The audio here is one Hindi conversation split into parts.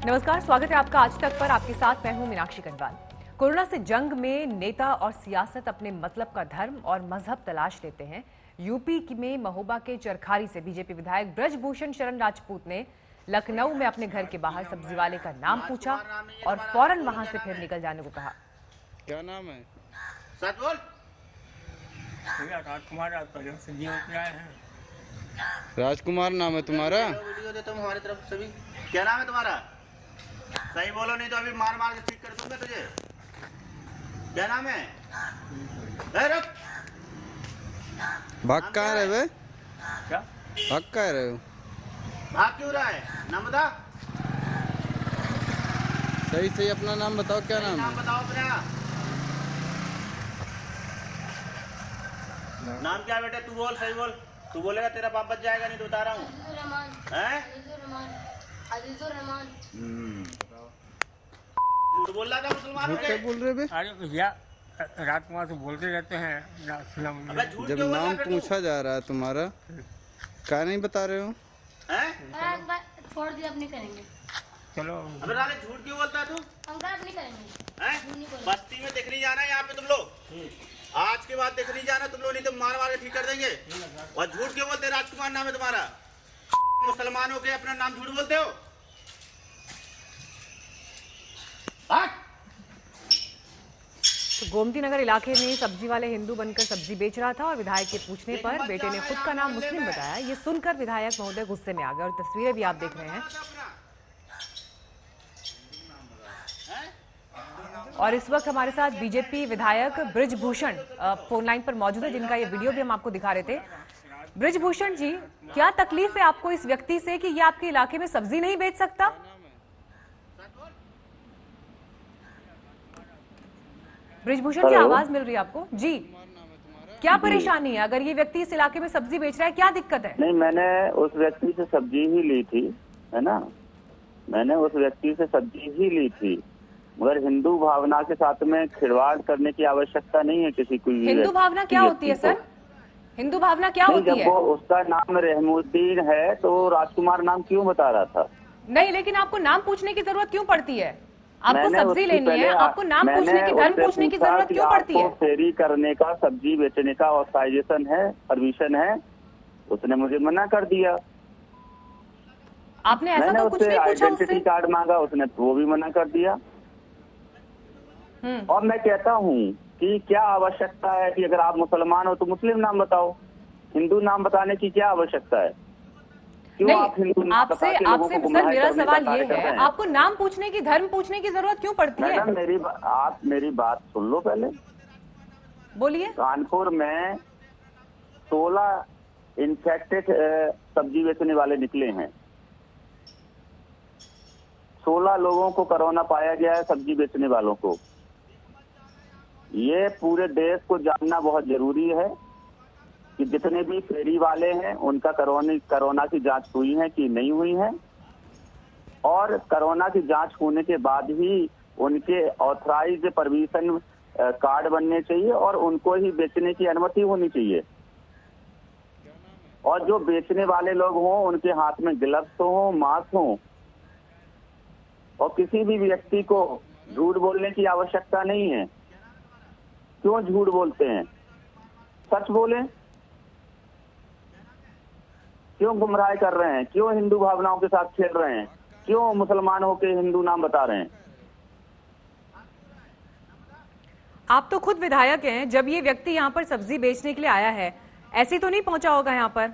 नमस्कार, स्वागत है आपका आज तक पर। आपके साथ मैं हूं मीनाक्षी कनवाल। कोरोना से जंग में नेता और सियासत अपने मतलब का धर्म और मजहब तलाश लेते हैं। यूपी में महोबा के चरखारी से बीजेपी विधायक ब्रजभूषण शरण राजपूत ने लखनऊ में अपने घर के बाहर सब्जी वाले का नाम पूछा और फौरन वहां से फिर निकल जाने को कहा। क्या नाम है? सच बोल। राजकुमार नाम है तुम्हारा? वीडियो देता हूँ हमारी तरफ से भी। क्या नाम है तुम्हारा? सही बोलो, नहीं तो अभी मार मार के ठीक कर दूंगा तुझे। क्या नाम है? रुक। भाग कहाँ रहे वे? क्या भाग कहाँ रहे हो? भाग क्यों रहा है? नाम बता। सही सही अपना नाम बताओ, क्या नाम नाम है? बताओ अपना। नाम क्या बेटे? तू बोल, सही बोल। तू बोलेगा तेरा पाप बच जाएगा, नहीं तो बता रहा हूँ। झूठ बोल रहा था मुसलमान झूठ क्या बोल रहे वे? अरे भैया राजकुमार से बोलते रहते हैं अबे झूठ जब क्यों बोल रहा नाम है तू? पूछा जा रहा है तुम्हारा, क्या नहीं बता रहे हो? हैं? छोड़ दिया, अब नहीं करेंगे। चलो अबे साले झूठ क्यों बोलता है तू? हम अब नहीं करेंगे। हैं? बस्ती में दिख नहीं जाना यहाँ पे तुम लोग। आज के बाद दिख नहीं जाना तुम लोग, नहीं तो मार मार के ठीक कर देंगे। और झूठ क्यों बोलते? राजकुमार नाम है तुम्हारा। मुसलमानों के अपना नाम झूठ बोलते हो। तो गोमती नगर इलाके में सब्जी वाले हिंदू बनकर सब्जी बेच रहा था और विधायक के पूछने पर बेटे ने खुद का नाम मुस्लिम बताया। ये सुनकर विधायक महोदय गुस्से में आ गए और तस्वीरें भी आप देख रहे हैं। और इस वक्त हमारे साथ बीजेपी विधायक ब्रजभूषण फोन लाइन पर मौजूद है, जिनका ये वीडियो भी हम आपको दिखा रहे थे। ब्रजभूषण जी, क्या तकलीफ है आपको इस व्यक्ति से कि ये आपके इलाके में सब्जी नहीं बेच सकता? ब्रजभूषण जी, आवाज मिल रही है आपको? जी, क्या परेशानी है? अगर ये व्यक्ति इस इलाके में सब्जी बेच रहा है, क्या दिक्कत है? नहीं, मैंने उस व्यक्ति से सब्जी ही ली थी, है ना। मैंने उस व्यक्ति से सब्जी ही ली थी, मगर हिंदू भावना के साथ में खिलवाड़ करने की आवश्यकता नहीं है किसी को। हिंदू भावना क्या होती है सर? हिंदू भावना क्या होती है? जब वो उसका नाम रहमुद्दीन है तो राजकुमार नाम क्यों बता रहा था? नहीं, लेकिन आपको नाम पूछने की जरूरत क्यों पड़ती है? आपको मैंने सब्जी उसकी लेनी है, पहले आपको नाम पूछने की, धर्म उससे पूछने की पूछा जरूरत कि क्यों पड़ती है? आपको फेरी करने का, सब्जी बेचने का ऑथराइजेशन है, परमिशन है? उसने मुझे मना कर दिया। आपने ऐसा मैंने तो कुछ उससे नहीं पूछा आइडेंटिटी उससे? कार्ड मांगा, उसने वो भी मना कर दिया। और मैं कहता हूँ कि क्या आवश्यकता है कि अगर आप मुसलमान हो तो मुस्लिम नाम बताओ, हिंदू नाम बताने की क्या आवश्यकता है? क्यों आप हिंदू नाम बता आपसे के लोगों को सर गुमराह मेरा करने का सवाल कार्य ये कर रहे है, हैं? आपको नाम पूछने की, धर्म पूछने की जरूरत क्यों पड़ती है? मैडम आप मेरी बात सुन लो पहले। बोलिए। कानपुर में 16 इन्फेक्टेड सब्जी बेचने वाले निकले हैं। 16 लोगों को कोरोना पाया गया है, सब्जी बेचने वालों को। ये पूरे देश को जानना बहुत जरूरी है कि जितने भी फेरी वाले हैं उनका कोरोना की जांच हुई है कि नहीं हुई है, और कोरोना की जांच होने के बाद ही उनके ऑथराइज्ड परमिशन कार्ड बनने चाहिए और उनको ही बेचने की अनुमति होनी चाहिए। और जो बेचने वाले लोग हों उनके हाथ में ग्लव्स हो, मास्क हो, और किसी भी व्यक्ति को झूठ बोलने की आवश्यकता नहीं है। क्यों झूठ बोलते हैं? सच बोलें। क्यों गुमराह कर रहे हैं? क्यों हिंदू भावनाओं के साथ खेल रहे हैं? क्यों मुसलमानों के हिंदू नाम बता रहे हैं? आप तो खुद विधायक हैं। जब ये व्यक्ति यहाँ पर सब्जी बेचने के लिए आया है, ऐसे तो नहीं पहुंचा होगा यहाँ पर?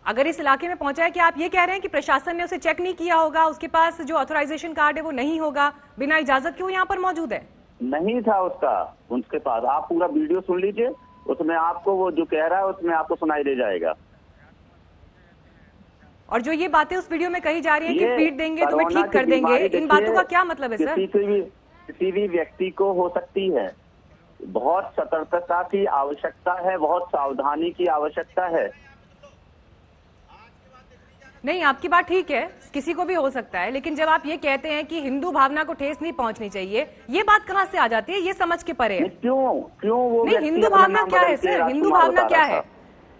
अगर इस इलाके में पहुंचा है, कि आप ये कह रहे हैं कि प्रशासन ने उसे चेक नहीं किया होगा, उसके पास जो ऑथराइजेशन कार्ड है वो नहीं होगा, बिना इजाजत क्यों यहाँ पर मौजूद है? नहीं था उसके पास। आप पूरा वीडियो सुन लीजिए, उसमें आपको वो जो कह रहा है उसमें आपको सुनाई दे जाएगा। और जो ये बातें उस वीडियो में कही जा रही है कि पीट देंगे, तुम्हें कोरोना ठीक की कर देंगे, बीमारी इन बातों का देखिए, क्या मतलब है सर? किसी भी व्यक्ति को हो सकती है। बहुत सतर्कता की आवश्यकता है, बहुत सावधानी की आवश्यकता है। नहीं, आपकी बात ठीक है, किसी को भी हो सकता है, लेकिन जब आप ये कहते हैं कि हिंदू भावना को ठेस नहीं पहुंचनी चाहिए, ये बात कहाँ से आ जाती है? ये समझ के परे है। क्यों वो नहीं, हिंदू भावना क्या है सर? हिंदू भावना क्या है?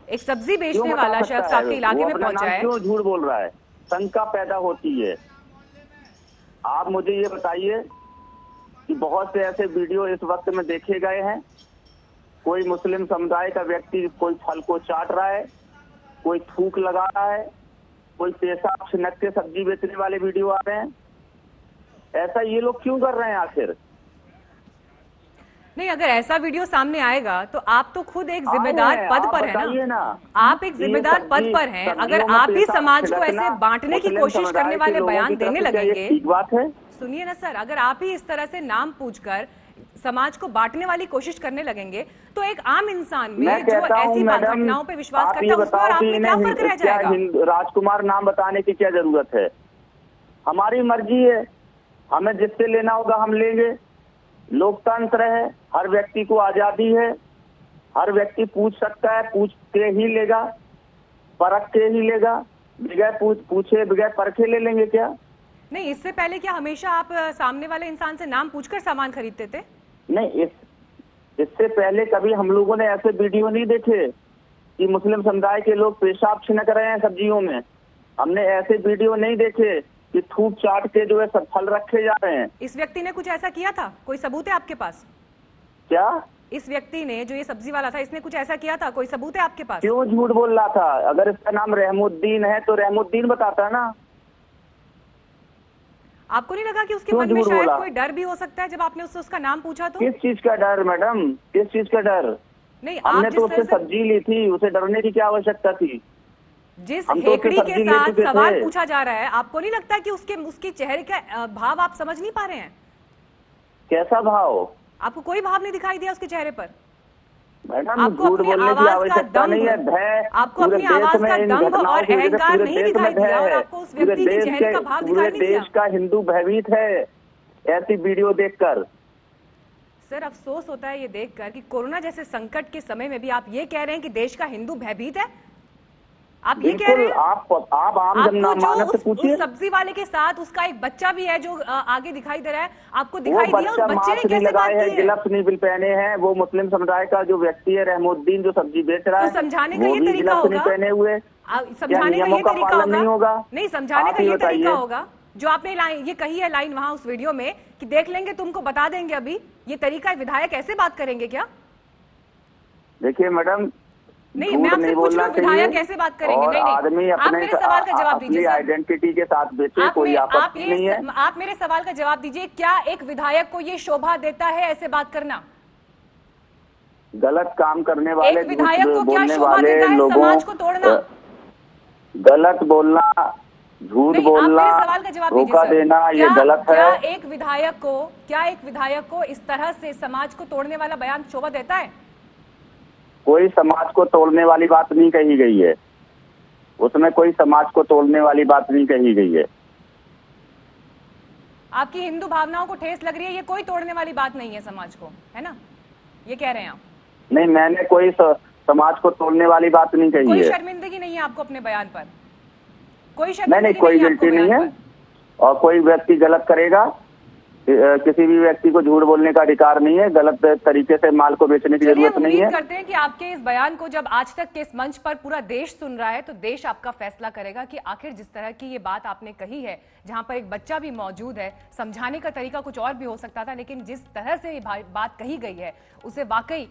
एक सब्जी बेचने वाला शख्स आपके इलाके में पहुंचा है, क्यों झूठ बोल रहा है? शंका पैदा होती है। आप मुझे ये बताइए कि बहुत से ऐसे वीडियो इस वक्त में देखे गए हैं, कोई मुस्लिम समुदाय का व्यक्ति कोई फल को चाट रहा है, कोई थूक लगा रहा है, कोई पेशाब छिनक के सब्जी बेचने वाले वीडियो आ रहे हैं। ऐसा ये लोग क्यों कर रहे हैं आखिर? नहीं, अगर ऐसा वीडियो सामने आएगा तो आप तो खुद एक जिम्मेदार पद पर है ना, आप एक जिम्मेदार पद पर हैं। अगर आप ही समाज को ऐसे बांटने की कोशिश करने वाले बयान देने लगेंगे, ठीक बात है। सुनिए ना सर, अगर आप ही इस तरह से नाम पूछकर समाज को बांटने वाली कोशिश करने लगेंगे तो एक आम इंसान में जो ऐसी घटनाओं पे विश्वास करता है उसको और आप में क्या फर्क रह जाएगा? राजकुमार नाम बताने की क्या जरूरत है? हमारी मर्जी है, हमें जिससे लेना होगा हम लेंगे। लोकतंत्र है, हर व्यक्ति को आजादी है, हर व्यक्ति पूछ सकता है, पूछ के ही लेगा, परख के ही लेगा। बगैर पूछे बगैर परखे ले लेंगे क्या? नहीं, इससे पहले क्या हमेशा आप सामने वाले इंसान से नाम पूछकर सामान खरीदते थे? नहीं, इससे पहले कभी हम लोगों ने ऐसे वीडियो नहीं देखे कि मुस्लिम समुदाय के लोग पेशाब छिनक रहे हैं सब्जियों में। हमने ऐसे वीडियो नहीं देखे कि थूक चाट के जो है सब फल रखे जा रहे हैं। इस व्यक्ति ने कुछ ऐसा किया था? कोई सबूत है आपके पास? क्या इस व्यक्ति ने, जो ये सब्जी वाला था, इसने कुछ ऐसा किया था? कोई सबूत है आपके पास? क्यों झूठ बोल रहा था? अगर इसका नाम रहमुद्दीन है तो रहमुद्दीन बताता ना। आपको नहीं लगा कि उसके मन में शायद कोई डर भी हो सकता है जब आपने उससे उसका नाम पूछा तो? किस चीज का डर मैडम, किस चीज का डर? नहीं, हमने तो उससे सब्जी ली थी, उसे डरने की क्या आवश्यकता थी? जिस हेकड़ी के साथ सवाल पूछा जा रहा है, आपको नहीं लगता कि उसके चेहरे का भाव आप समझ नहीं पा रहे हैं? कैसा भाव? आपको कोई भाव नहीं दिखाई दिया उसके चेहरे पर? मैडम, झूठ बोलने की आवश्यकता नहीं है। भय, आपको अपनी आवाज का दम्भ और अहंकार नहीं दिखाई दिया और आपको उस व्यक्ति के चेहरे का भाव दिखाई नहीं दिया? देश का हिंदू भयभीत है ऐसी वीडियो देखकर। सर, अफसोस होता है ये देखकर कि कोरोना जैसे संकट के समय में भी आप ये कह रहे हैं कि देश का हिंदू भयभीत है। आप ये कह रहे हैं? आप आम जनमानस से पूछिए। सब्जी वाले के साथ उसका एक बच्चा भी है जो आगे दिखाई दे रहा है, आपको दिखाई दिया? उस बच्चे ने कैसे बात की है? गिलफ्स नहीं पहने हैं, वो मुस्लिम समुदाय का जो व्यक्ति है रहमुद्दीन जो सब्जी बेच रहा है, तो समझाने का ये तरीका होगा? पहने हुए समझाने का ये तरीका होगा? नहीं, समझाने का ये तरीका होगा जो आपने लाइन ये कही है, लाइन वहां उस वीडियो में कि देख लेंगे तुमको बता देंगे अभी। ये तरीका विधायक ऐसे बात करेंगे क्या? देखिए मैडम, नहीं, मैं आपसे पूछ रहा हूँ विधायक कैसे बात करेंगे? नहीं, आदमी आप मेरे सवाल का जवाब दीजिए। आइडेंटिटी के साथ बेचे, कोई आपत्ति नहीं है। आप मेरे सवाल का जवाब दीजिए, क्या एक विधायक को ये शोभा देता है ऐसे बात करना? गलत काम करने वाले, एक विधायक को क्या शोभा देता है समाज को तोड़ना? गलत बोलना, झूठ बोलना, धोखा देना, ये गलत है। क्या एक विधायक को इस तरह से समाज को तोड़ने वाला बयान शोभा देता है? कोई समाज को तोड़ने वाली बात नहीं कही गई है, उसमें कोई समाज को तोड़ने वाली बात नहीं कही गई है। आपकी हिंदू भावनाओं को ठेस लग रही है, ये कोई तोड़ने वाली बात नहीं है समाज को, है ना? ये कह रहे हैं आप? नहीं, मैंने कोई समाज को तोड़ने वाली बात नहीं कही है। कोई शर्मिंदगी नहीं है आपको अपने बयान पर? कोई शर्मिंदगी नहीं, कोई गिल्टी नहीं है। और कोई व्यक्ति गलत करेगा, किसी भी व्यक्ति को झूठ बोलने का अधिकार नहीं है, गलत तरीके से माल को बेचने की जरूरत नहीं है। उम्मीद करते हैं कि आपके इस बयान को जब आज तक के इस मंच पर पूरा देश सुन रहा है तो देश आपका फैसला करेगा कि आखिर जिस तरह की ये बात आपने कही है, जहां पर एक बच्चा भी मौजूद है, समझाने का तरीका कुछ और भी हो सकता था, लेकिन जिस तरह से ये बात कही गई है उसे वाकई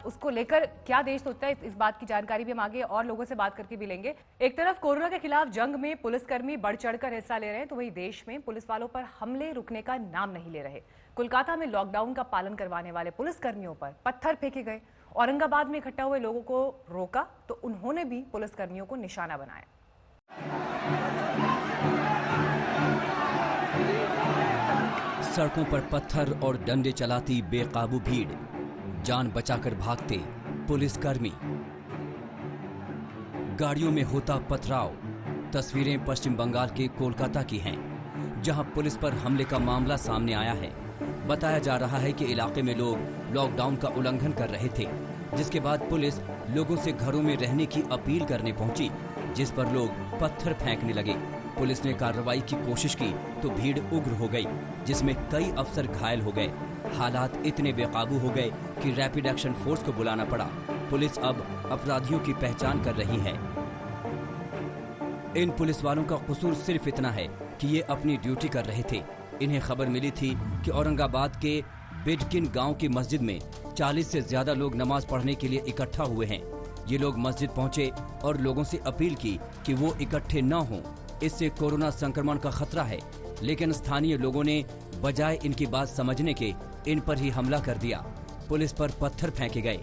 उसको लेकर क्या देश सोचता है, इस बात की जानकारी भी हम आगे और लोगों से बात करके भी लेंगे। एक तरफ कोरोना के खिलाफ जंग में पुलिसकर्मी बढ़ चढ़कर हिस्सा ले रहे हैं तो वहीं देश में पुलिस वालों पर हमले रुकने का नाम नहीं ले रहे। कोलकाता में लॉकडाउन का पालन करवाने वाले पुलिसकर्मियों पर पत्थर फेंके गए। औरंगाबाद में इकट्ठा हुए लोगों को रोका तो उन्होंने भी पुलिसकर्मियों को निशाना बनाया। सड़कों पर पत्थर और डंडे चलाती बेकाबू भीड़, जान बचाकर भागते पुलिसकर्मी, गाड़ियों में होता पथराव। तस्वीरें पश्चिम बंगाल के कोलकाता की हैं, जहां पुलिस पर हमले का मामला सामने आया है। बताया जा रहा है कि इलाके में लोग लॉकडाउन का उल्लंघन कर रहे थे, जिसके बाद पुलिस लोगों से घरों में रहने की अपील करने पहुंची, जिस पर लोग पत्थर फेंकने लगे। पुलिस ने कार्रवाई की कोशिश की तो भीड़ उग्र हो गई, जिसमें कई अफसर घायल हो गए। हालात इतने बेकाबू हो गए कि रैपिड एक्शन फोर्स को बुलाना पड़ा। पुलिस अब अपराधियों की पहचान कर रही है। इन पुलिस वालों का कसूर सिर्फ इतना है कि ये अपनी ड्यूटी कर रहे थे, इन्हें खबर मिली थी कि औरंगाबाद के बिडकिन गांव की मस्जिद में 40 से ज्यादा लोग नमाज पढ़ने के लिए इकट्ठा हुए हैं। ये लोग मस्जिद पहुंचे और लोगों से अपील की कि वो इकट्ठे न हों, इससे कोरोना संक्रमण का खतरा है। लेकिन स्थानीय लोगों ने बजाय इनकी बात समझने के इन पर ही हमला कर दिया। पुलिस पर पत्थर फेंके गए।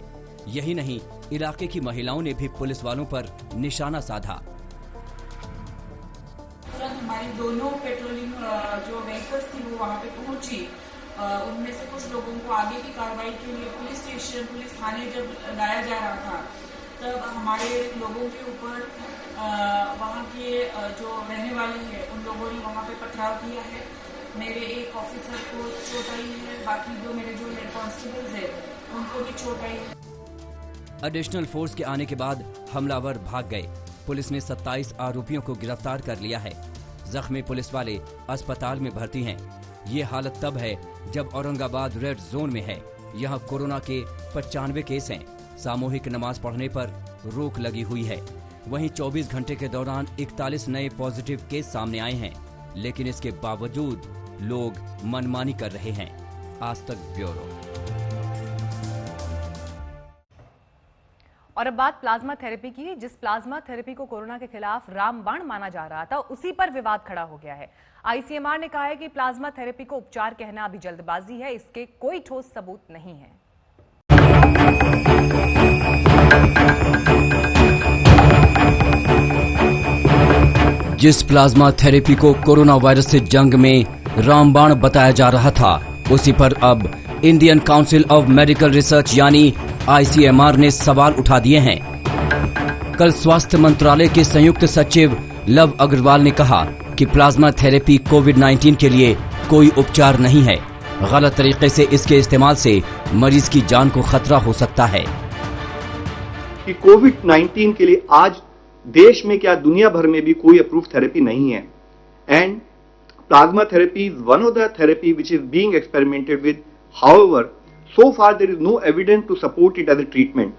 यही नहीं, इलाके की महिलाओं ने भी पुलिस वालों पर निशाना साधा। तुरंत हमारी दोनों पेट्रोलिंग जो व्हीकल्स थी वो वहाँ पे पहुंची। उनमें से कुछ लोगों को आगे की कार्रवाई के लिए पुलिस स्टेशन, पुलिस थाने जब लाया जा रहा था, तब हमारे लोगों के ऊपर वहाँ के जो रहने वाले हैं उन लोगों ने वहाँ पे पथराव किया है। मेरे एक ऑफिसर को चोट आई है, बाकी जो मेरे जो हेड कांस्टेबल्स हैं उनको भी चोट आई है। एडिशनल फोर्स के आने के बाद हमलावर भाग गए। पुलिस ने 27 आरोपियों को गिरफ्तार कर लिया है। जख्मी पुलिस वाले अस्पताल में भर्ती हैं। ये हालत तब है जब औरंगाबाद रेड जोन में है। यहाँ कोरोना के 95 केस हैं। सामूहिक नमाज पढ़ने पर रोक लगी हुई है। वहीं 24 घंटे के दौरान 41 नए पॉजिटिव केस सामने आए हैं, लेकिन इसके बावजूद लोग मनमानी कर रहे हैं। आज तक ब्यूरो। और अब बात प्लाज्मा थेरेपी की। जिस प्लाज्मा थेरेपी को कोरोना के खिलाफ रामबाण माना जा रहा था, उसी पर विवाद खड़ा हो गया है। आईसीएमआर ने कहा है कि प्लाज्मा थेरेपी को उपचार कहना अभी जल्दबाजी है, इसके कोई ठोस सबूत नहीं है। जिस प्लाज्मा थेरेपी को कोरोना वायरस से जंग में रामबाण बताया जा रहा था, उसी पर अब Indian council of medical research यानी आईसीएमआर ने सवाल उठा दिए हैं। कल स्वास्थ्य मंत्रालय के संयुक्त सचिव लव अग्रवाल ने कहा कि प्लाज्मा थेरेपी कोविड-19 के लिए कोई उपचार नहीं है। गलत तरीके से इसके इस्तेमाल से मरीज की जान को खतरा हो सकता है। कि कोविड-19 के लिए आज देश में क्या दुनिया भर में भी कोई अप्रूव थेरेपी नहीं है। And plasma therapy is one of the therapy which is being experimented with. However, so far there is no evidence to support it as a treatment.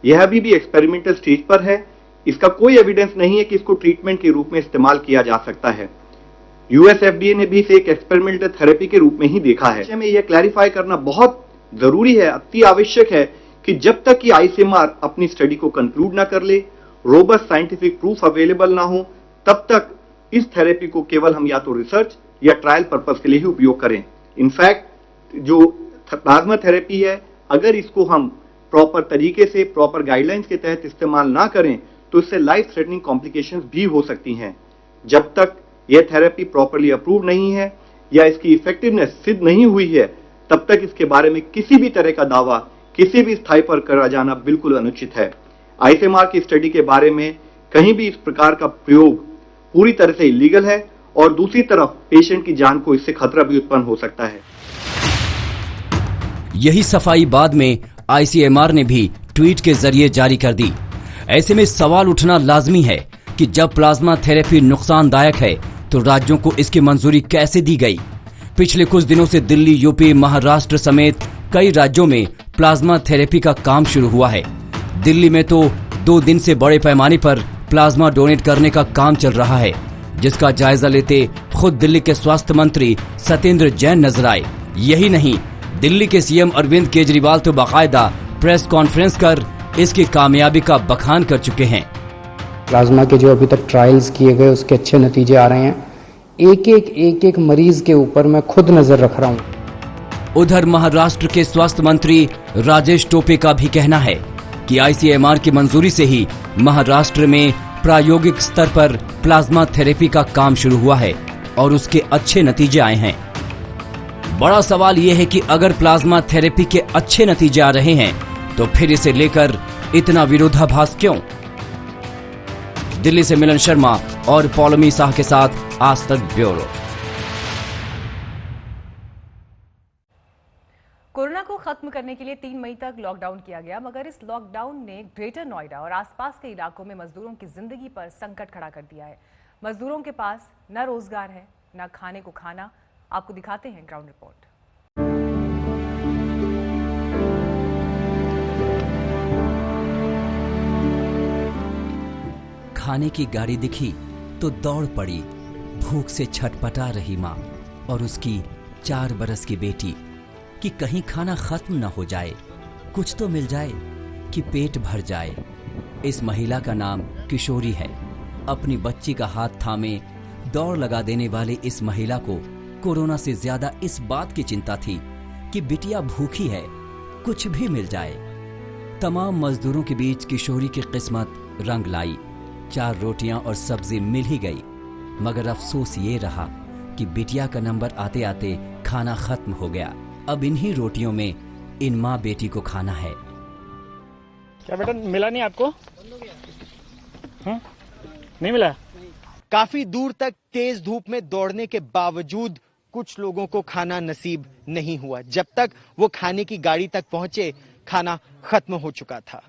यह अभी भी एक्सपेरिमेंटल स्टेज पर है। इसका कोई एविडेंस नहीं है कि इसको ट्रीटमेंट के रूप में इस्तेमाल किया जा सकता है। यूएस एफडीए ने भी इसे एक एक्सपेरिमेंटल थेरेपी के रूप में ही देखा है। हमें यह क्लैरिफाई करना बहुत जरूरी है, अति आवश्यक है कि जब तक कि आईसीएमआर अपनी स्टडी को कंक्लूड ना कर ले, रोबस्ट साइंटिफिक प्रूफ अवेलेबल ना हो, तब तक इस थेरेपी को केवल हम या तो रिसर्च या ट्रायल पर्पस के लिए ही उपयोग करें। इनफैक्ट जो प्लाज्मा थेरेपी है, अगर इसको हम प्रॉपर तरीके से, प्रॉपर गाइडलाइंस के तहत इस्तेमाल ना करें तो इससे लाइफ थ्रेटनिंग कॉम्प्लिकेशंस भी हो सकती हैं। जब तक यह थेरेपी प्रॉपरली अप्रूव नहीं है या इसकी इफेक्टिवनेस सिद्ध नहीं हुई है, तब तक इसके बारे में किसी भी तरह का दावा किसी भी स्थाई पर करा जाना बिल्कुल अनुचित है। आईसीएमआर की स्टडी के बारे में कहीं भी इस प्रकार का प्रयोग पूरी तरह से इलीगल है और दूसरी तरफ पेशेंट की जान को इससे खतरा भी उत्पन्न हो सकता है। यही सफाई बाद में आईसीएमआर ने भी ट्वीट के जरिए जारी कर दी। ऐसे में सवाल उठना लाजमी है कि जब प्लाज्मा थेरेपी नुकसानदायक है तो राज्यों को इसकी मंजूरी कैसे दी गई। पिछले कुछ दिनों से दिल्ली, यूपी, महाराष्ट्र समेत कई राज्यों में प्लाज्मा थेरेपी का काम शुरू हुआ है। दिल्ली में तो 2 दिन से बड़े पैमाने पर प्लाज्मा डोनेट करने का काम चल रहा है, जिसका जायजा लेते खुद दिल्ली के स्वास्थ्य मंत्री सत्येंद्र जैन नजर आए। यही नहीं, दिल्ली के सीएम अरविंद केजरीवाल तो बाकायदा प्रेस कॉन्फ्रेंस कर इसकी कामयाबी का बखान कर चुके हैं। प्लाज्मा के जो अभी तक ट्रायल्स किए गए उसके अच्छे नतीजे आ रहे हैं। एक एक मरीज के ऊपर मैं खुद नजर रख रहा हूं। उधर महाराष्ट्र के स्वास्थ्य मंत्री राजेश टोपे का भी कहना है कि आईसीएमआर की मंजूरी से ही महाराष्ट्र में प्रायोगिक स्तर पर प्लाज्मा थेरेपी का काम शुरू हुआ है और उसके अच्छे नतीजे आए हैं। बड़ा सवाल यह है कि अगर प्लाज्मा थेरेपी के अच्छे नतीजे आ रहे हैं तो फिर इसे लेकर इतना विरोधाभास क्यों? दिल्ली से मिलन शर्मा और पौलमी शाह के साथ आज तक ब्यूरो। कोरोना को खत्म करने के लिए 3 मई तक लॉकडाउन किया गया, मगर इस लॉकडाउन ने ग्रेटर नोएडा और आसपास के इलाकों में मजदूरों की जिंदगी पर संकट खड़ा कर दिया है। मजदूरों के पास न रोजगार है, न खाने को खाना। आपको दिखाते हैं ग्राउंड रिपोर्ट। खाने की गाड़ी दिखी तो दौड़ पड़ी, भूख से छटपटा रही माँ। और उसकी 4 बरस की बेटी कि कहीं खाना खत्म न हो जाए, कुछ तो मिल जाए कि पेट भर जाए। इस महिला का नाम किशोरी है। अपनी बच्ची का हाथ थामे दौड़ लगा देने वाले इस महिला को कोरोना से ज्यादा इस बात की चिंता थी कि बिटिया भूखी है, कुछ भी मिल जाए। तमाम मजदूरों के बीच किशोरी की किस्मत रंग लाई। 4 रोटियां और सब्जी मिल ही गई, मगर अफसोस ये रहा कि बिटिया का नंबर आते आते खाना खत्म हो गया। अब इन्हीं रोटियों में इन माँ बेटी को खाना है। क्या बेटा मिला नहीं आपको? नहीं मिला? काफी दूर तक तेज धूप में दौड़ने के बावजूद कुछ लोगों को खाना नसीब नहीं हुआ। जब तक वो खाने की गाड़ी तक पहुंचे, खाना खत्म हो चुका था।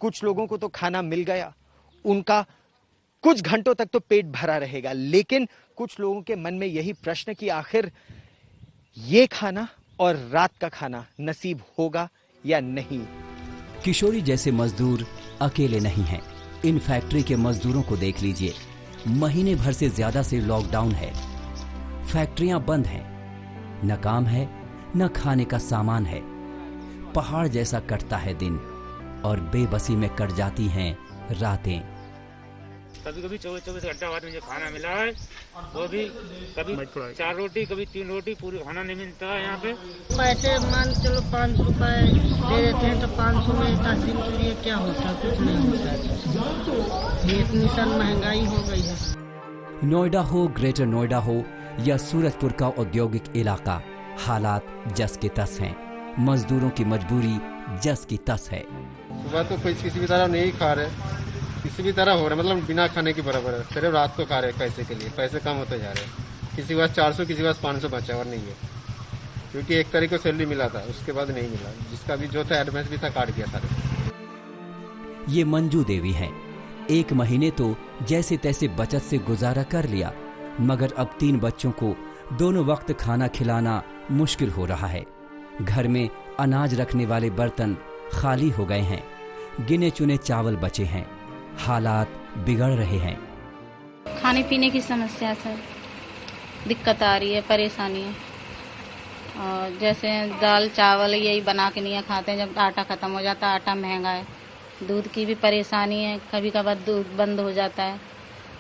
कुछ लोगों को तो खाना मिल गया, उनका कुछ घंटों तक तो पेट भरा रहेगा, लेकिन कुछ लोगों के मन में यही प्रश्न कि आखिर ये खाना और रात का खाना नसीब होगा या नहीं। किशोरी जैसे मजदूर अकेले नहीं हैं। इन फैक्ट्री के मजदूरों को देख लीजिए, महीने भर से ज्यादा से लॉकडाउन है, फैक्ट्रियां बंद हैं, न काम है न खाने का सामान है। पहाड़ जैसा कटता है दिन और बेबसी में कट जाती हैं रातें। कभी कभी 24 घंटा बाद मुझे खाना मिला है, वो भी कभी 4 रोटी कभी 3 रोटी, पूरी खाना नहीं मिलता है यहाँ पे। पैसे मान चलो 5 रुपए दे देते हैं तो 500 में 10 दिन के लिए क्या होता है? कुछ नहीं होता है। ये इतनी सन महंगाई हो गई है। नोएडा हो, ग्रेटर नोएडा हो या सूरजपुर का औद्योगिक इलाका, हालात जस के तस हैं। मजदूरों की मजबूरी जस की तस है। सुबह तो कोई किसी भी तरह नहीं खा रहे, किसी भी तरह हो रहा है, मतलब बिना खाने के बराबर है। सिर्फ रात को खा रहे हैं पैसे के लिए, पैसे कम होते जा रहे हैं। किसी के पास 400, किसी के पास 500 बचा और नहीं है, क्योंकि 1 तारीख को सैलरी मिला था, उसके बाद नहीं मिला। जिसका भी जो था एडवांस भी था, काट गया सारे। ये मंजू देवी हैं। 1 महीने तो जैसे तैसे बचत से गुजारा कर लिया, मगर अब 3 बच्चों को दोनों वक्त खाना खिलाना मुश्किल हो रहा है। घर में अनाज रखने वाले बर्तन खाली हो गए हैं, गिने चुने चावल बचे हैं। हालात बिगड़ रहे हैं। खाने पीने की समस्या से दिक्कत आ रही है, परेशानी है। और जैसे दाल चावल यही बना के नहीं खाते हैं, जब आटा ख़त्म हो जाता है, आटा महंगा है। दूध की भी परेशानी है, कभी कभार दूध बंद हो जाता है,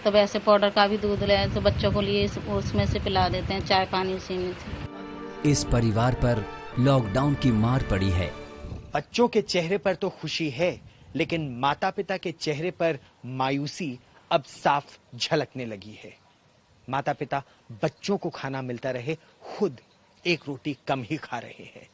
तो वैसे पाउडर का भी दूध ले तो बच्चों को लिए उसमें से पिला देते हैं, चाय पानी उसी में से। इस परिवार पर लॉकडाउन की मार पड़ी है। बच्चों के चेहरे पर तो खुशी है, लेकिन माता पिता के चेहरे पर मायूसी अब साफ झलकने लगी है। माता पिता बच्चों को खाना मिलता रहे, खुद 1 रोटी कम ही खा रहे हैं।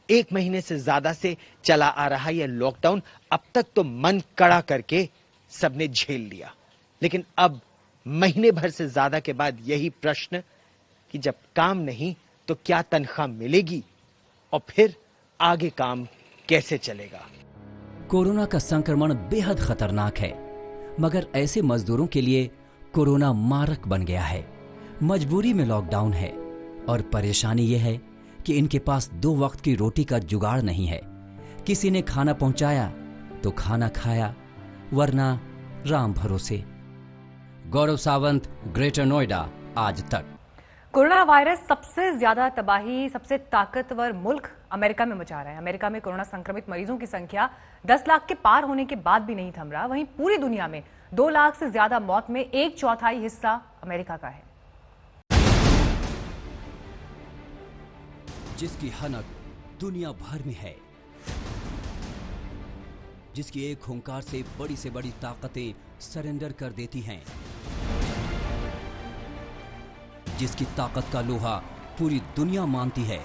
1 महीने से ज्यादा से चला आ रहा यह लॉकडाउन अब तक तो मन कड़ा करके सबने झेल लिया, लेकिन अब महीने भर से ज्यादा के बाद यही प्रश्न कि जब काम नहीं तो क्या तनख्वाह मिलेगी और फिर आगे काम कैसे चलेगा। कोरोना का संक्रमण बेहद खतरनाक है, मगर ऐसे मजदूरों के लिए कोरोना मारक बन गया है। मजबूरी में लॉकडाउन है और परेशानी यह है कि इनके पास 2 वक्त की रोटी का जुगाड़ नहीं है। किसी ने खाना पहुंचाया तो खाना खाया, वरना राम भरोसे। गौरव सावंत, ग्रेटर नोएडा, आज तक। कोरोना वायरस सबसे ज्यादा तबाही सबसे ताकतवर मुल्क अमेरिका में मचा रहा है। अमेरिका में कोरोना संक्रमित मरीजों की संख्या 10 लाख के पार होने के बाद भी नहीं थम रहा। वहीं पूरी दुनिया में 2 लाख से ज्यादा मौत में 1/4 हिस्सा अमेरिका का है। जिसकी हनक दुनिया भर में है, जिसकी एक हुंकार से बड़ी ताकतें सरेंडर कर देती हैं, जिसकी ताकत का लोहा पूरी दुनिया मानती है,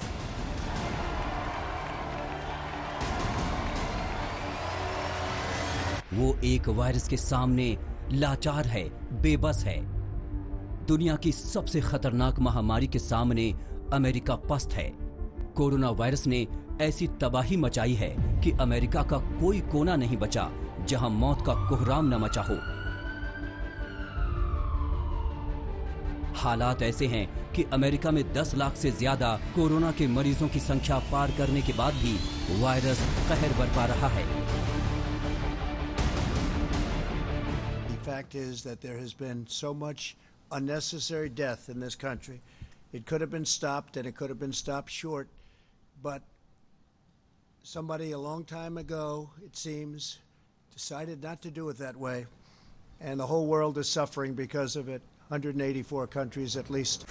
वो एक वायरस के सामने लाचार है, बेबस है। दुनिया की सबसे खतरनाक महामारी के सामने अमेरिका पस्त है। कोरोना वायरस ने ऐसी तबाही मचाई है कि अमेरिका का कोई कोना नहीं बचा जहां मौत का कोहराम न मचा हो। हालात ऐसे हैं कि अमेरिका में 10 लाख से ज्यादा कोरोना के मरीजों की संख्या पार करने के बाद भी वायरस कहर बरपा रहा है। The fact is that there has been so much unnecessary death in this country. It could have been stopped, and it could have been stopped short, but somebody a long time ago, it seems, decided not to do it that way, and the whole world is suffering because of it. 184 countries at least.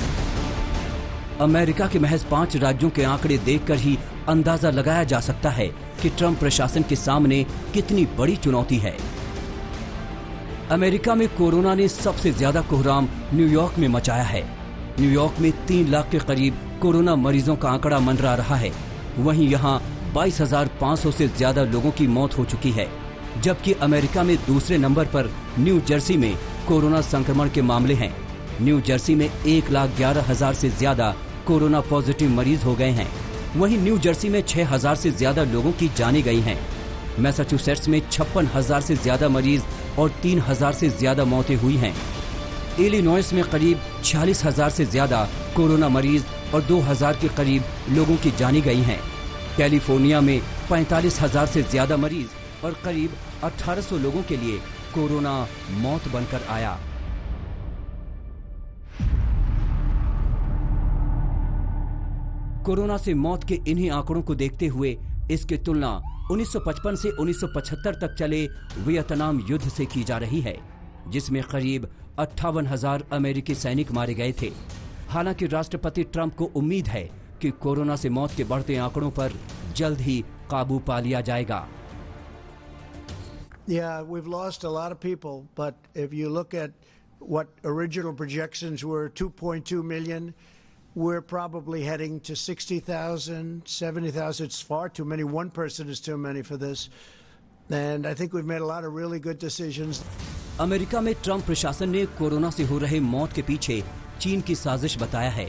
America के महज 5 राज्यों के आंकड़े देखकर ही अंदाजा लगाया जा सकता है कि ट्रंप प्रशासन के सामने कितनी बड़ी चुनौती है। अमेरिका में कोरोना ने सबसे ज्यादा कोहराम न्यूयॉर्क में मचाया है। न्यूयॉर्क में 3 लाख के करीब कोरोना मरीजों का आंकड़ा मंडरा रहा है। वहीं यहां 22,500 से ज्यादा लोगों की मौत हो चुकी है, जबकि अमेरिका में दूसरे नंबर पर न्यू जर्सी में कोरोना संक्रमण के मामले हैं। न्यू जर्सी में 1,11,000 से ज्यादा कोरोना पॉजिटिव मरीज हो गए हैं। वहीं न्यू जर्सी में 6,000 से ज्यादा लोगों की जानें गई हैं। मैसाचुसेट्स में 56,000 से ज्यादा मरीज और 3,000 से ज्यादा मौतें हुई हैं। इलिनॉइस में करीब 46,000 से ज्यादा कोरोना मरीज और 2,000 के करीब लोगों की जानी गई हैं। कैलिफोर्निया में 45,000 से ज्यादा मरीज और करीब 1,800 लोगों के लिए कोरोना मौत बनकर आया। कोरोना से मौत के इन्हीं आंकड़ों को देखते हुए इसकी तुलना 1955 से 1975 तक चले वियतनाम युद्ध से की जा रही है, जिसमें करीब 58,000 अमेरिकी सैनिक मारे गए थे। हालांकि राष्ट्रपति ट्रंप को उम्मीद है कि कोरोना से मौत के बढ़ते आंकड़ों पर जल्द ही काबू पा लिया जाएगा। Yeah, we've lost a lot of people, but if you look at what original projections were, 2.2 million, we're probably heading to 60,000, 70,000. It's far too many. One person is too many for this. And I think we've made a lot of really good decisions. America में ट्रंप प्रशासन ने कोरोना से हो रहे मौत के पीछे चीन की साजिश बताया है।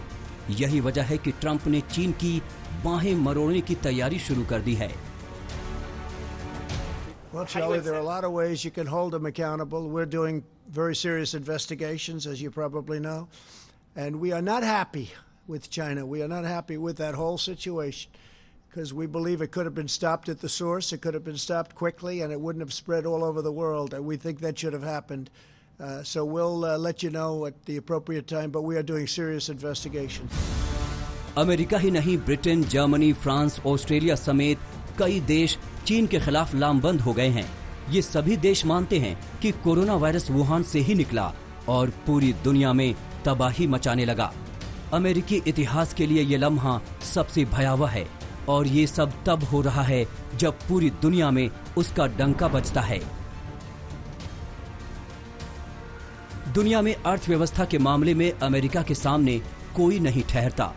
यही वजह है कि ट्रंप ने चीन की बाहें मरोड़ने की तैयारी शुरू कर दी है। Well, Charlie, there are a lot of ways you can hold them accountable. We're doing very serious investigations, as you probably know. And we are not happy with China. We are not happy with that whole situation because we believe it could have been stopped at the source. It could have been stopped quickly and it wouldn't have spread all over the world. And we think that should have happened. So we'll let you know at the appropriate time, but we are doing serious investigation. America ही नहीं, ब्रिटेन, जर्मनी, फ्रांस, ऑस्ट्रेलिया समेत कई देश चीन के खिलाफ लामबंद हो गए हैं। ये सभी देश मानते हैं कि कोरोना वायरस वुहान से ही निकला और पूरी दुनिया में तबाही मचाने लगा। अमेरिकी इतिहास के लिए ये लम्हा सबसे भयावह है और ये सब तब हो रहा है जब पूरी दुनिया में उसका डंका बजता है। दुनिया में अर्थव्यवस्था के मामले में अमेरिका के सामने कोई नहीं ठहरता।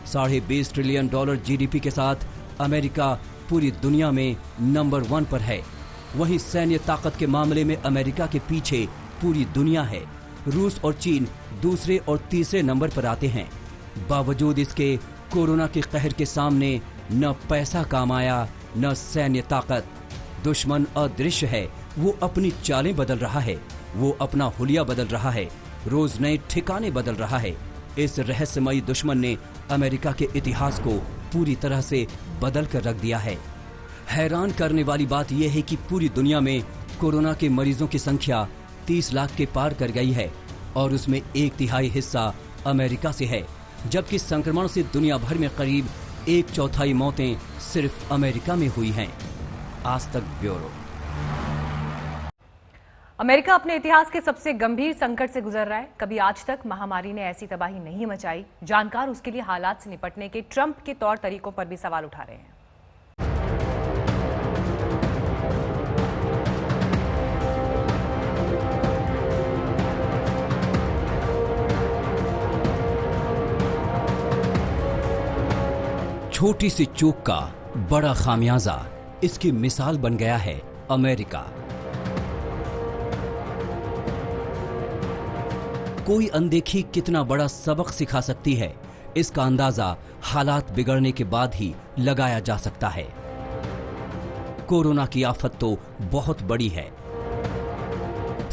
$20.5 ट्रिलियन जीडीपी के साथ अमेरिका पूरी दुनिया में नंबर 1 पर है। वहीं सैन्य ताकत के मामले में अमेरिका के पीछे पूरी दुनिया है। रूस और चीन दूसरे और तीसरे नंबर पर आते हैं। बावजूद इसके कोरोना के कहर के सामने न पैसा काम आया, न सैन्य ताकत। दुश्मन अदृश्य है, वो अपनी चालें बदल रहा है, वो अपना हुलिया बदल रहा है, रोज नए ठिकाने बदल रहा है। इस रहस्यमयी दुश्मन ने अमेरिका के इतिहास को पूरी तरह से बदल कर रख दिया है। हैरान करने वाली बात यह है कि पूरी दुनिया में कोरोना के मरीजों की संख्या 30 लाख के पार कर गई है और उसमें 1/3 हिस्सा अमेरिका से है, जबकि संक्रमण से दुनिया भर में करीब 1/4 मौतें सिर्फ अमेरिका में हुई हैं। आज तक ब्यूरो। अमेरिका अपने इतिहास के सबसे गंभीर संकट से गुजर रहा है। कभी आज तक महामारी ने ऐसी तबाही नहीं मचाई। जानकार उसके लिए हालात से निपटने के ट्रंप के तौर तरीकों पर भी सवाल उठा रहे हैं। छोटी सी चूक का बड़ा खामियाजा, इसकी मिसाल बन गया है अमेरिका। कोई अनदेखी कितना बड़ा सबक सिखा सकती है, इसका अंदाजा हालात बिगड़ने के बाद ही लगाया जा सकता है। कोरोना की आफत तो बहुत बड़ी है।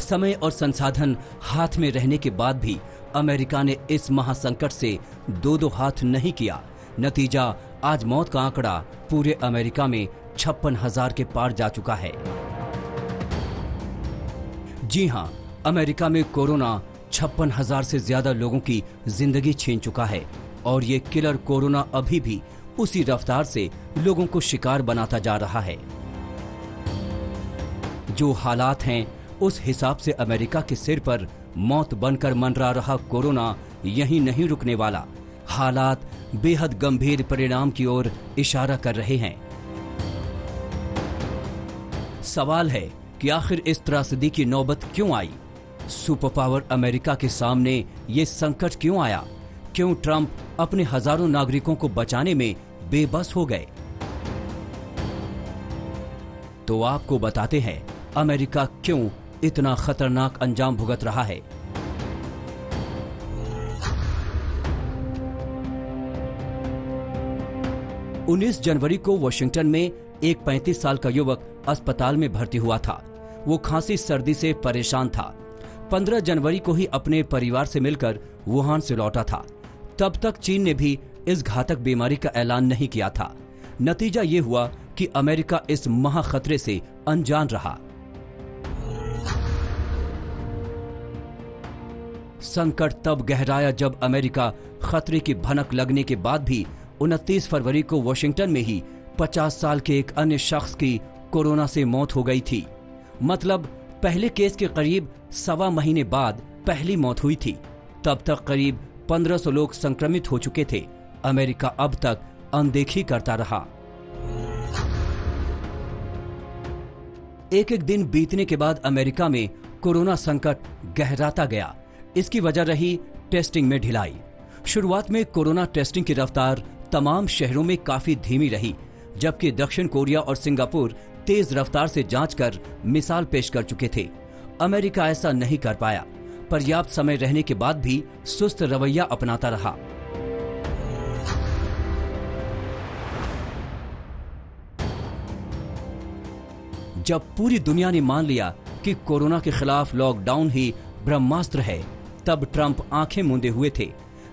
समय और संसाधन हाथ में रहने के बाद भी अमेरिका ने इस महासंकट से दो हाथ नहीं किया। नतीजा आज मौत का आंकड़ा पूरे अमेरिका में 56,000 के पार जा चुका है। जी हां, अमेरिका में कोरोना 56,000 से ज्यादा लोगों की जिंदगी छीन चुका है। और ये किलर कोरोना अभी भी उसी रफ्तार से लोगों को शिकार बनाता जा रहा है। जो हालात हैं उस हिसाब से अमेरिका के सिर पर मौत बनकर मंडरा रहा कोरोना यहीं नहीं रुकने वाला। हालात बेहद गंभीर परिणाम की ओर इशारा कर रहे हैं। सवाल है कि आखिर इस त्रासदी की नौबत क्यों आई? सुपर पावर अमेरिका के सामने ये संकट क्यों आया? क्यों ट्रंप अपने हजारों नागरिकों को बचाने में बेबस हो गए? तो आपको बताते हैं अमेरिका क्यों इतना खतरनाक अंजाम भुगत रहा है। उन्नीस जनवरी को वॉशिंगटन में एक 35 साल का युवक अस्पताल में भर्ती हुआ था। वो खांसी सर्दी से परेशान था। 15 जनवरी को ही अपने परिवार से मिलकर वुहान से लौटा था। तब तक चीन ने भी इस घातक बीमारी का ऐलान नहीं किया था। नतीजा ये हुआ कि अमेरिका इस महा खतरे से अनजान रहा। संकट तब गहराया जब अमेरिका खतरे की भनक लगने के बाद भी 29 फरवरी को वॉशिंगटन में ही 50 साल के एक अन्य शख्स की कोरोना से मौत हो गई थी। मतलब पहले केस के करीब 1.25 महीने बाद पहली मौत हुई थी। तब तक करीब 1500 लोग संक्रमित हो चुके थे। अमेरिका अब तक अनदेखी करता रहा। एक एक दिन बीतने के बाद अमेरिका में कोरोना संकट गहराता गया। इसकी वजह रही टेस्टिंग में ढिलाई। शुरुआत में कोरोना टेस्टिंग की रफ्तार तमाम शहरों में काफी धीमी रही, जबकि दक्षिण कोरिया और सिंगापुर तेज रफ्तार से जांच कर मिसाल पेश कर चुके थे। अमेरिका ऐसा नहीं कर पाया। पर्याप्त समय रहने के बाद भी सुस्त रवैया अपनाता रहा। जब पूरी दुनिया ने मान लिया कि कोरोना के खिलाफ लॉकडाउन ही ब्रह्मास्त्र है, तब ट्रंप आंखें मूंदे हुए थे।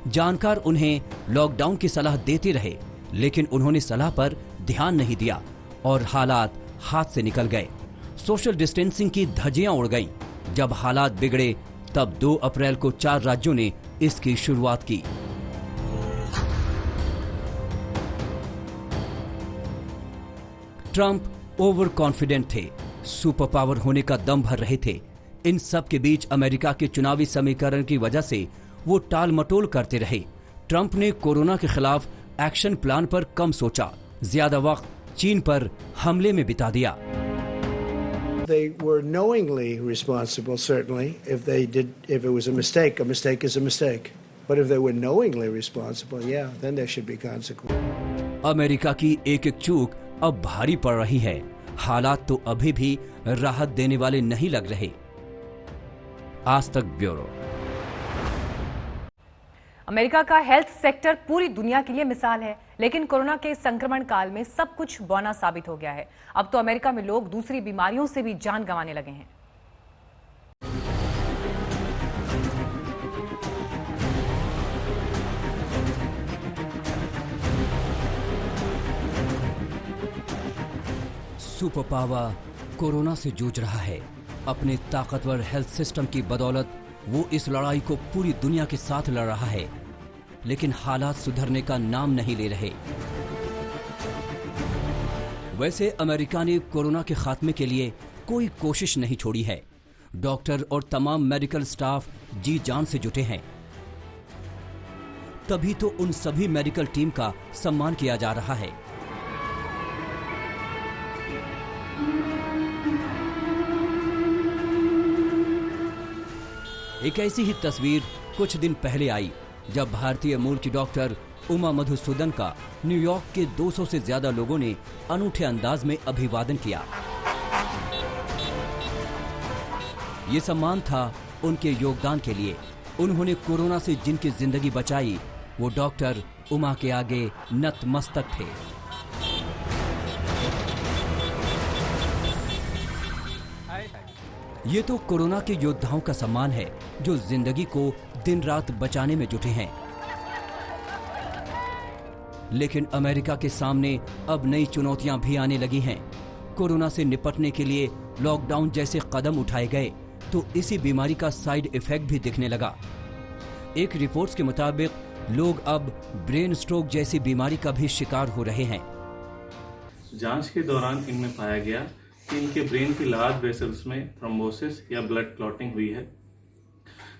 जानकार उन्हें लॉकडाउन की सलाह देते रहे, लेकिन उन्होंने सलाह पर ध्यान नहीं दिया और हालात हाथ से निकल गए। सोशल डिस्टेंसिंग की धज्जियां उड़ गईं। जब हालात बिगड़े तब 2 अप्रैल को 4 राज्यों ने इसकी शुरुआत की। ट्रंप ओवर कॉन्फिडेंट थे, सुपर पावर होने का दम भर रहे थे। इन सब के बीच अमेरिका के चुनावी समीकरण की वजह से वो टाल मटोल करते रहे। ट्रंप ने कोरोना के खिलाफ एक्शन प्लान पर कम सोचा, ज्यादा वक्त चीन पर हमले में बिता दिया। They were knowingly responsible, certainly. If it was a mistake is a mistake. But if they were knowingly responsible, yeah, then there should be consequences. America की एक एक चूक अब भारी पड़ रही है। हालात तो अभी भी राहत देने वाले नहीं लग रहे। आज तक ब्यूरो। अमेरिका का हेल्थ सेक्टर पूरी दुनिया के लिए मिसाल है, लेकिन कोरोना के संक्रमण काल में सब कुछ बौना साबित हो गया है। अब तो अमेरिका में लोग दूसरी बीमारियों से भी जान गंवाने लगे हैं। सुपर पावर कोरोना से जूझ रहा है। अपने ताकतवर हेल्थ सिस्टम की बदौलत वो इस लड़ाई को पूरी दुनिया के साथ लड़ रहा है, लेकिन हालात सुधरने का नाम नहीं ले रहे। वैसे अमेरिका ने कोरोना के खात्मे के लिए कोई कोशिश नहीं छोड़ी है। डॉक्टर और तमाम मेडिकल स्टाफ जी जान से जुटे हैं। तभी तो उन सभी मेडिकल टीम का सम्मान किया जा रहा है। एक ऐसी ही तस्वीर कुछ दिन पहले आई जब भारतीय मूल की डॉक्टर उमा मधुसूदन का न्यूयॉर्क के 200 से ज्यादा लोगों ने अनूठे अंदाज में अभिवादन किया। ये सम्मान था उनके योगदान के लिए। उन्होंने कोरोना से जिनकी जिंदगी बचाई, वो डॉक्टर उमा के आगे नतमस्तक थे। ये तो कोरोना के योद्धाओं का सम्मान है जो जिंदगी को दिन रात बचाने में जुटे हैं। लेकिन अमेरिका के सामने अब नई चुनौतियां भी आने लगी हैं। कोरोना से निपटने के लिए लॉकडाउन जैसे कदम उठाए गए तो इसी बीमारी का साइड इफेक्ट भी दिखने लगा। एक रिपोर्ट्स के मुताबिक लोग अब ब्रेन स्ट्रोक जैसी बीमारी का भी शिकार हो रहे हैं। जांच के दौरान इनमें पाया गया कि इनके ब्रेन की लार्ज वेसल्स में थ्रोम्बोसिस या ब्लड क्लॉटिंग हुई है,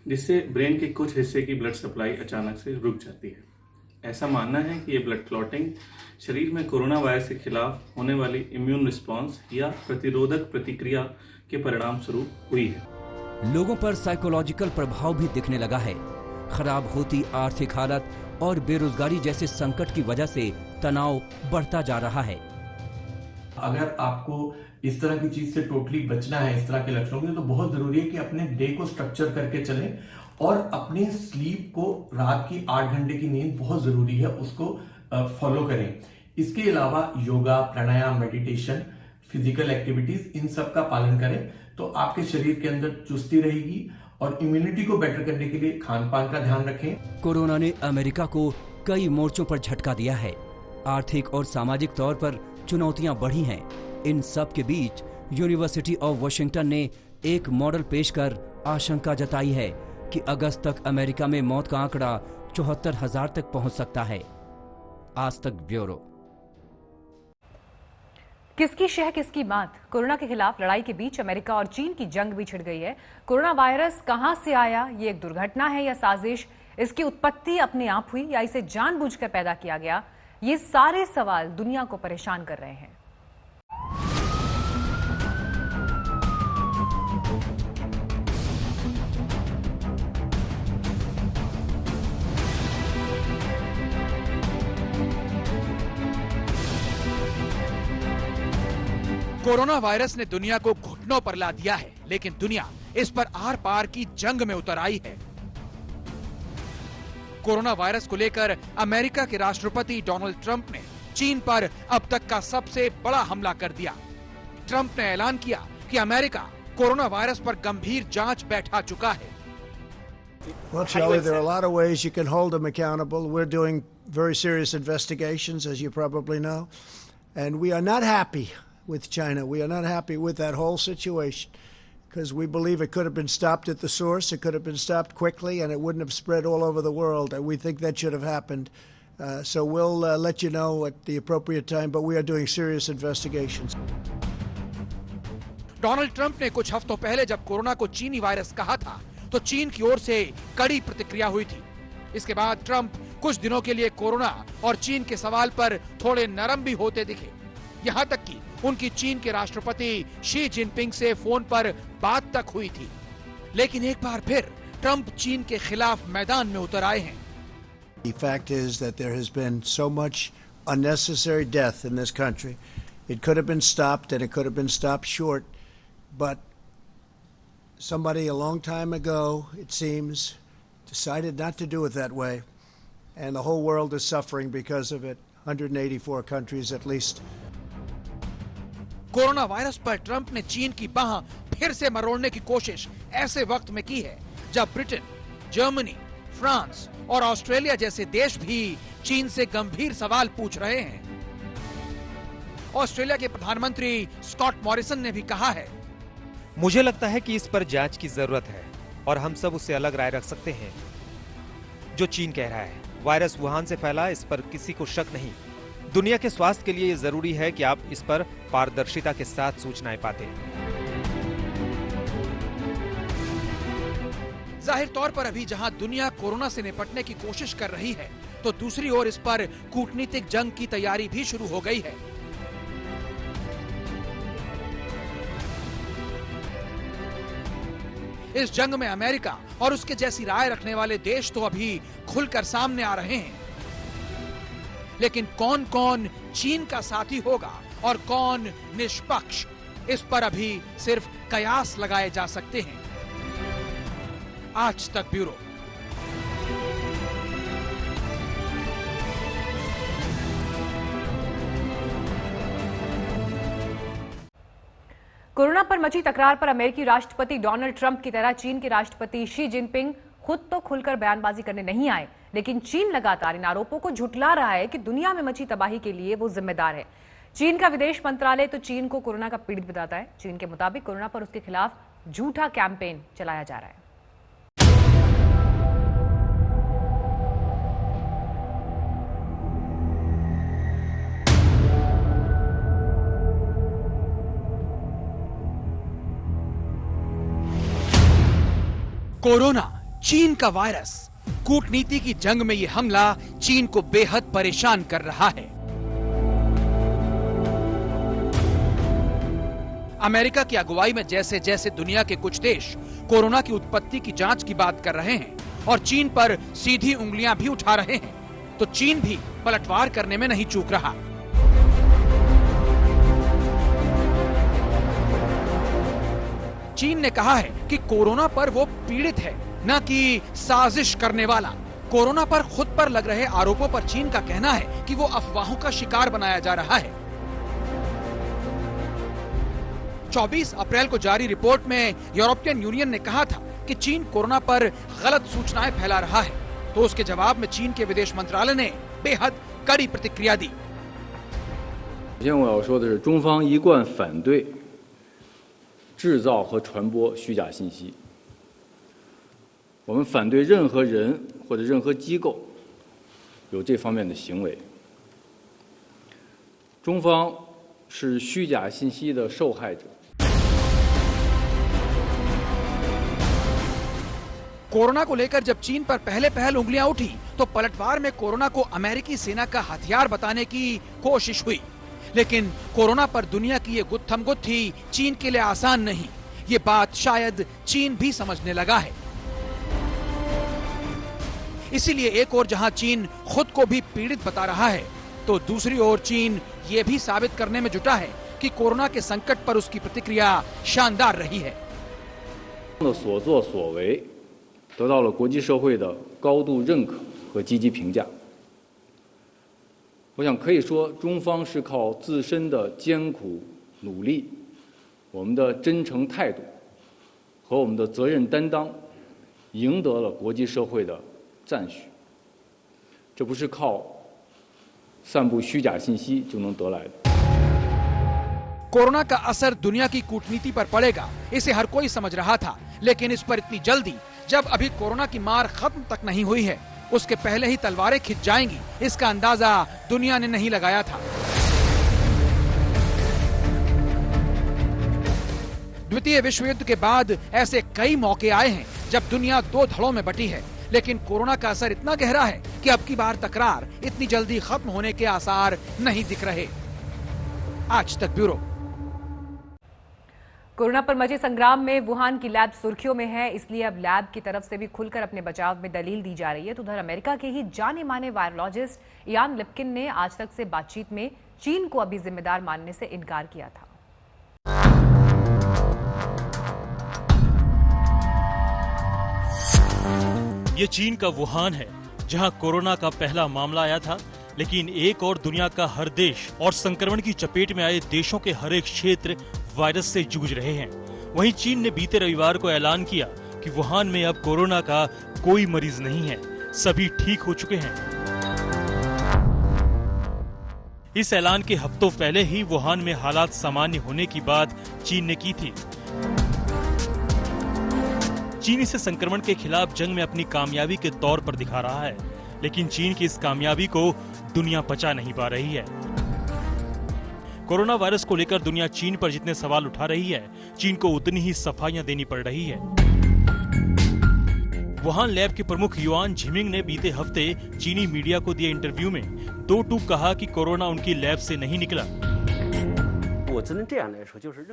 जिससे ब्रेन के कुछ हिस्से की ब्लड सप्लाई अचानक से रुक जाती है। ऐसा मानना है कि ये ब्लड क्लॉटिंग शरीर में कोरोना वायरस के खिलाफ होने वाली इम्यून रिस्पॉन्स या प्रतिरोधक प्रतिक्रिया के परिणाम स्वरूप हुई है। लोगों पर साइकोलॉजिकल प्रभाव भी दिखने लगा है। खराब होती आर्थिक हालत और बेरोजगारी जैसे संकट की वजह से तनाव बढ़ता जा रहा है। अगर आपको इस तरह की चीज से टोटली बचना है, इस तरह के लक्षणों के, तो बहुत जरूरी है कि अपने डे को स्ट्रक्चर करके चलें और अपने स्लीप को, रात की 8 घंटे की नींद बहुत जरूरी है, उसको फॉलो करें। इसके अलावा योगा, प्राणायाम, मेडिटेशन, फिजिकल एक्टिविटीज, इन सब का पालन करें तो आपके शरीर के अंदर चुस्ती रहेगी। और इम्यूनिटी को बेटर करने के लिए खान पान का ध्यान रखें। कोरोना ने अमेरिका को कई मोर्चों पर झटका दिया है। आर्थिक और सामाजिक तौर पर चुनौतियां बढ़ी हैं। इन सब के बीच यूनिवर्सिटी ऑफ वाशिंगटन ने एक मॉडल पेश कर आशंका जताई है कि अगस्त तक अमेरिका में मौत का आंकड़ा 74,000 तक पहुंच सकता है। आज तक ब्यूरो। किसकी शह किसकी बात, कोरोना के खिलाफ लड़ाई के बीच अमेरिका और चीन की जंग भी छिड़ गई है। कोरोना वायरस कहां से आया, ये एक दुर्घटना है या साजिश, इसकी उत्पत्ति अपने आप हुई या इसे जानबूझकर पैदा किया गया, ये सारे सवाल दुनिया को परेशान कर रहे हैं। कोरोना वायरस ने दुनिया को घुटनों पर ला दिया है, लेकिन दुनिया इस पर आर पार की जंग में उतर आई है। कोरोना वायरस को लेकर अमेरिका के राष्ट्रपति डोनाल्ड ट्रंप ने चीन पर अब तक का सबसे बड़ा हमला कर दिया। ट्रंप ने ऐलान किया कि अमेरिका कोरोना वायरस पर गंभीर जांच बैठा चुका है। Well, Charlie, there are a lot of ways you can hold them accountable. We're doing very serious investigations, as you probably know, and we are not happy with China. We are not happy with that whole situation because we believe it could have been stopped at the source. It could have been stopped quickly and it wouldn't have spread all over the world. And we think that should have happened. So we'll let you know at the appropriate time, but we are doing serious investigations. Donald Trump ने कुछ हफ्तों पहले जब कोरोना को चीनी वायरस कहा था, तो चीन की ओर से कड़ी प्रतिक्रिया हुई थी। इसके बाद ट्रंप कुछ दिनों के लिए कोरोना और चीन के सवाल पर थोड़े नरम भी होते दिखे। यहाँ तक कि उनकी चीन के राष्ट्रपति शी जिनपिंग से फोन पर बात तक हुई थी। लेकिन एक बार फिर ट्रंप चीन के खिलाफ मैदान में उतर आए हैं। The fact is that there has been so much unnecessary death in this country. It could have been stopped and it could have been stopped short, but somebody a long time ago, it seems, decided not to do it that way, and the whole world is suffering because of it. 184 countries at least. Corona virus पर ट्रंप ने चीन की बाह फिर से मरोड़ने की कोशिश ऐसे वक्त में की है जब ब्रिटेन, जर्मनी, फ्रांस और ऑस्ट्रेलिया जैसे देश भी चीन से गंभीर सवाल पूछ रहे हैं। ऑस्ट्रेलिया के प्रधानमंत्री स्कॉट मॉरिसन ने भी कहा है, मुझे लगता है कि इस पर जांच की जरूरत है और हम सब उससे अलग राय रख सकते हैं। जो चीन कह रहा है वायरस वुहान से फैला, इस पर किसी को शक नहीं। दुनिया के स्वास्थ्य के लिए जरूरी है कि आप इस पर पारदर्शिता के साथ सूचनाएं पाते हैं। जाहिर तौर पर अभी जहां दुनिया कोरोना से निपटने की कोशिश कर रही है, तो दूसरी ओर इस पर कूटनीतिक जंग की तैयारी भी शुरू हो गई है। इस जंग में अमेरिका और उसके जैसी राय रखने वाले देश तो अभी खुलकर सामने आ रहे हैं, लेकिन कौन कौन चीन का साथी होगा और कौन निष्पक्ष, इस पर अभी सिर्फ कयास लगाए जा सकते हैं। आज तक ब्यूरो। कोरोना पर मची तकरार पर अमेरिकी राष्ट्रपति डोनाल्ड ट्रंप की तरह चीन के राष्ट्रपति शी जिनपिंग खुद तो खुलकर बयानबाजी करने नहीं आए, लेकिन चीन लगातार इन आरोपों को झुठला रहा है कि दुनिया में मची तबाही के लिए वो जिम्मेदार है। चीन का विदेश मंत्रालय तो चीन को कोरोना का पीड़ित बताता है। चीन के मुताबिक कोरोना पर उसके खिलाफ झूठा कैंपेन चलाया जा रहा है। कोरोना, चीन का वायरस। कूटनीति की जंग में ये हमला चीन को बेहद परेशान कर रहा है। अमेरिका की अगुवाई में जैसे जैसे दुनिया के कुछ देश कोरोना की उत्पत्ति की जांच की बात कर रहे हैं और चीन पर सीधी उंगलियां भी उठा रहे हैं, तो चीन भी पलटवार करने में नहीं चूक रहा। चीन ने कहा है कि कोरोना पर वो पीड़ित है, न कि साजिश करने वाला। कोरोना पर खुद पर लग रहे आरोपों पर चीन का कहना है कि वो अफवाहों का शिकार बनाया जा रहा है। 24 अप्रैल को जारी रिपोर्ट में यूरोपियन यूनियन ने कहा था कि चीन कोरोना पर गलत सूचनाएं फैला रहा है, तो उसके जवाब में चीन के विदेश मंत्रालय ने बेहद कड़ी प्रतिक्रिया दी। 首先我要说的是，中方一贯反对制造和传播虚假信息。我们反对任何人或者任何机构有这方面的行为。中方是虚假信息的受害者。 कोरोना को लेकर जब चीन पर पहले पहल उंगलियां उठी, तो पलटवार में कोरोना को अमेरिकी सेना का हथियार बताने की कोशिश हुई। लेकिन कोरोना पर दुनिया की ये गुत्थम गुत्थी चीन के लिए आसान नहीं, ये बात शायद चीन भी समझने लगा है। इसीलिए एक ओर जहां चीन खुद को भी पीड़ित बता रहा है, तो दूसरी ओर चीन ये भी साबित करने में जुटा है कि कोरोना के संकट पर उसकी प्रतिक्रिया शानदार रही है। 所作所为得到了国际社会的高度认可和积极评价。我想可以说，中方是靠自身的艰苦努力、我们的真诚态度和我们的责任担当，赢得了国际社会的赞许。这不是靠散布虚假信息就能得来的。 कोरोना का असर दुनिया की कूटनीति पर पड़ेगा, इसे हर कोई समझ रहा था, लेकिन इस पर इतनी जल्दी, जब अभी कोरोना की मार खत्म तक नहीं हुई है, उसके पहले ही तलवारें खिंच जाएंगी, इसका अंदाजा दुनिया ने नहीं लगाया था। द्वितीय विश्व युद्ध के बाद ऐसे कई मौके आए हैं जब दुनिया दो धड़ों में बटी है, लेकिन कोरोना का असर इतना गहरा है कि अब की बार तकरार इतनी जल्दी खत्म होने के आसार नहीं दिख रहे। आज तक ब्यूरो। कोरोना पर मचे संग्राम में वुहान की लैब सुर्खियों में है, इसलिए अब लैब की तरफ से भी खुलकर अपने बचाव में दलील दी जा रही है। तो उधर अमेरिका के ही जाने माने वायरोलॉजिस्ट इयान लिप्किन ने आज तक से बातचीत में चीन को अभी जिम्मेदार मानने से इनकार किया था। ये चीन का वुहान है, जहां कोरोना का पहला मामला आया था, लेकिन एक और दुनिया का हर देश और संक्रमण की चपेट में आए देशों के हर एक क्षेत्र वायरस से जूझ रहे हैं। वहीं चीन ने बीते रविवार को ऐलान किया कि वुहान में अब कोरोना का कोई मरीज नहीं है, सभी ठीक हो चुके हैं। इस ऐलान के हफ्तों पहले ही वुहान में हालात सामान्य होने की बात चीन ने की थी। चीन इस संक्रमण के खिलाफ जंग में अपनी कामयाबी के तौर पर दिखा रहा है, लेकिन चीन की इस कामयाबी को दुनिया पचा नहीं पा रही है। कोरोना वायरस को लेकर दुनिया चीन पर जितने सवाल उठा रही है, चीन को उतनी ही सफाइयां देनी पड़ रही है। वुहान लैब के प्रमुख युआन झिमिंग ने बीते हफ्ते चीनी मीडिया को दिए इंटरव्यू में दो टूक कहा कि कोरोना उनकी लैब से नहीं निकला।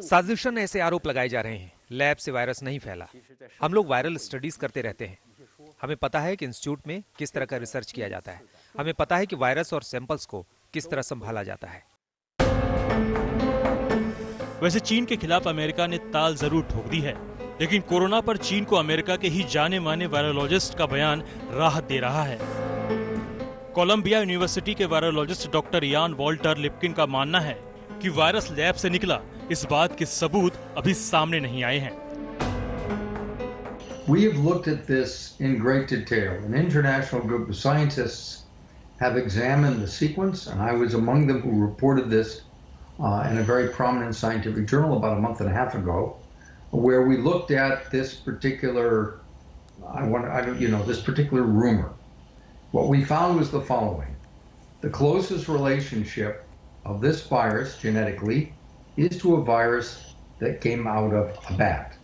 साजिशन ऐसे आरोप लगाए जा रहे हैं, लैब से वायरस नहीं फैला। हम लोग वायरल स्टडीज करते रहते हैं। हमें पता है कि इंस्टीट्यूट में किस तरह का रिसर्च किया जाता है। हमें पता है कि वायरस और सैंपल्स को किस तरह संभाला जाता है। वैसे चीन के खिलाफ अमेरिका ने ताल जरूर ठोक दी है, लेकिन कोरोना पर चीन को अमेरिका के ही जाने माने वायरोलॉजिस्ट का बयान राहत दे रहा है। कोलंबिया यूनिवर्सिटी के वायरोलॉजिस्ट डॉक्टर इयान वॉल्टर लिप्किन का मानना है कि वायरस लैब से निकला, इस बात के सबूत अभी सामने नहीं आए हैं। We have looked at this in great detail. An international group of scientists have examined the sequence, and I was among them who reported this in a very prominent scientific journal about a month and a half ago, where we looked at this particular, this particular rumor. What we found was the following: the closest relationship of this virus genetically is to a virus that came out of a bat.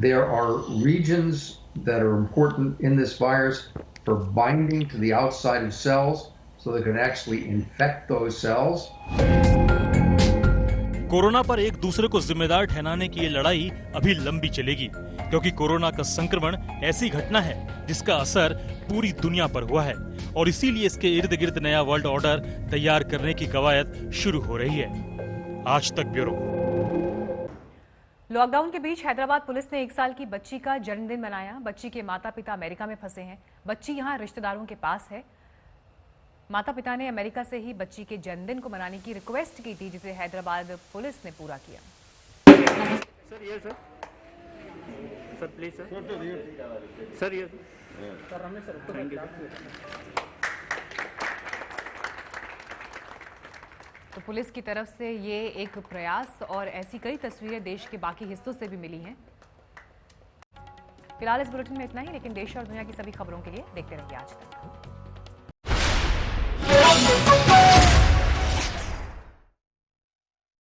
there are regions that are important in this virus for binding to the outside of cells so they can actually infect those cells. Corona पर एक दूसरे को जिम्मेदार ठहराने की ये लड़ाई अभी लंबी चलेगी, क्योंकि कोरोना का संक्रमण ऐसी घटना है जिसका असर पूरी दुनिया पर हुआ है और इसीलिए इसके इर्द गिर्द नया वर्ल्ड ऑर्डर तैयार करने की कवायद शुरू हो रही है। आज तक ब्यूरो। लॉकडाउन के बीच हैदराबाद पुलिस ने 1 साल की बच्ची का जन्मदिन मनाया। बच्ची के माता पिता अमेरिका में फंसे हैं। बच्ची यहां रिश्तेदारों के पास है। माता पिता ने अमेरिका से ही बच्ची के जन्मदिन को मनाने की रिक्वेस्ट की थी, जिसे हैदराबाद पुलिस ने पूरा किया। सर ये सर प्लीज सर ये थैंक यू। तो पुलिस की तरफ से ये एक प्रयास और ऐसी कई तस्वीरें देश के बाकी हिस्सों से भी मिली हैं। फिलहाल इस बुलेटिन में इतना ही, लेकिन देश और दुनिया की सभी खबरों के लिए देखते रहिए आज तक।